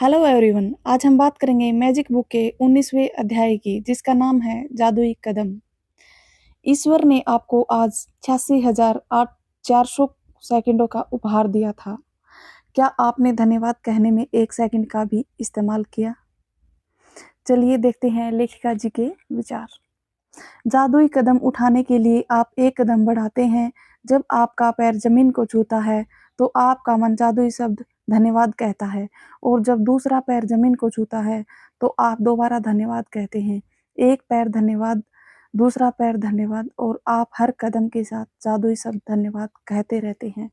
Hello everyone. आज हम बात करेंगे मैजिक बुक के 19वें अध्याय की, जिसका नाम है जादुई कदम। ईश्वर ने आपको आज 86,400 सेकंडों का उपहार दिया था। क्या आपने धन्यवाद कहने में 1 सेकंड का भी इस्तेमाल किया? चलिए देखते हैं लेखिका जी के विचार। जादुई कदम उठाने के लिए आप एक कदम बढ़ाते हैं। जब आपका पैर जमीन को छूता है तो आपका मन जादुई शब्द धन्यवाद कहता है, और जब दूसरा पैर जमीन को छूता है तो आप दोबारा धन्यवाद कहते हैं। एक पैर धन्यवाद, दूसरा पैर धन्यवाद, और आप हर कदम के साथ जादुई शब्द धन्यवाद कहते रहते हैं।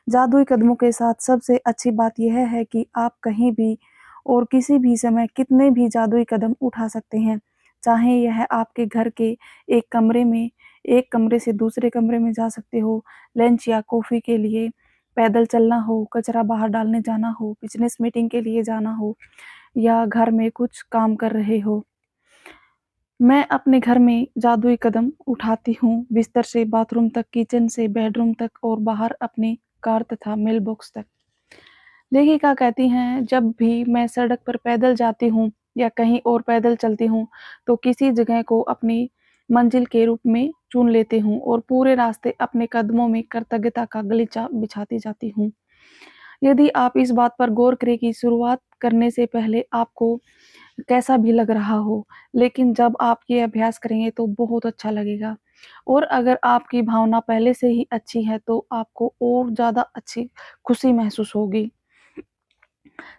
जादुई कदमों के साथ सबसे अच्छी बात यह है कि आप कहीं भी और किसी भी समय कितने भी जादुई कदम उठा सकते हैं। चाहे यह आपके घर के एक कमरे से दूसरे कमरे में जा सकते हो, लंच या कॉफ़ी के लिए पैदल चलना हो, कचरा बाहर डालने जाना हो, बिज़नेस मीटिंग के लिए जाना हो, या घर में कुछ काम कर रहे हो। मैं अपने घर में जादुई कदम उठाती हूँ, बिस्तर से बाथरूम तक, किचन से बेडरूम तक और बाहर अपनी कार तथा मेल बॉक्स तक। लेखिका कहती हैं, जब भी मैं सड़क पर पैदल जाती हूँ या कहीं और पैदल चलती हूँ, तो किसी जगह को अपनी मंजिल के रूप में चुन लेती हूँ और पूरे रास्ते अपने कदमों में कृतज्ञता का गलीचा बिछाती जाती हूँ। यदि आप इस बात पर गौर करें कि शुरुआत करने से पहले आपको कैसा भी लग रहा हो, लेकिन जब आप ये अभ्यास करेंगे तो बहुत अच्छा लगेगा। और अगर आपकी भावना पहले से ही अच्छी है तो आपको और ज़्यादा अच्छी खुशी महसूस होगी।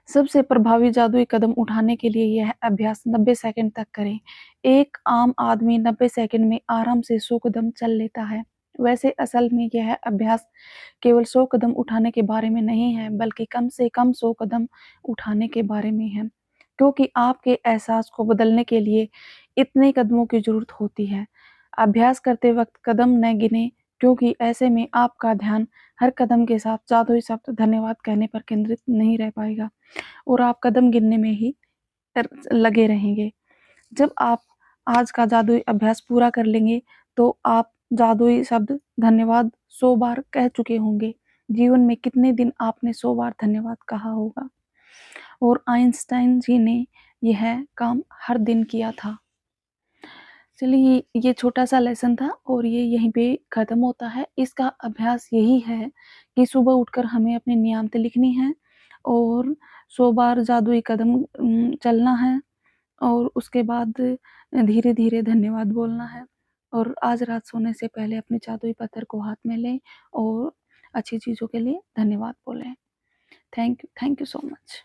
सबसे प्रभावी जादुई कदम उठाने के लिए यह अभ्यास 90 सेकंड तक करें। एक आम आदमी 90 सेकंड में आराम से 100 कदम चल लेता है। वैसे असल में यह अभ्यास केवल 100 कदम उठाने के बारे में नहीं है, बल्कि कम से कम 100 कदम उठाने के बारे में है, क्योंकि आपके एहसास को बदलने के लिए इतने कदमों की ज़रूरत होती है। अभ्यास करते वक्त कदम न गिनें, क्योंकि ऐसे में आपका ध्यान हर कदम के साथ जादुई शब्द धन्यवाद कहने पर केंद्रित नहीं रह पाएगा और आप कदम गिनने में ही लगे रहेंगे। जब आप आज का जादुई अभ्यास पूरा कर लेंगे तो आप जादुई शब्द धन्यवाद 100 बार कह चुके होंगे। जीवन में कितने दिन आपने 100 बार धन्यवाद कहा होगा? और आइंस्टाइन जी ने यह काम हर दिन किया था। चलिए, ये छोटा-सा लेसन था और ये यहीं पे ख़त्म होता है। इसका अभ्यास यही है कि सुबह उठकर हमें अपनी नियमें लिखनी हैं और 100 बार जादुई कदम चलना है, और उसके बाद धीरे-धीरे धन्यवाद बोलना है, और आज रात सोने से पहले अपने जादुई पत्थर को हाथ में लें और अच्छी चीज़ों के लिए धन्यवाद बोलें। Thank you so much.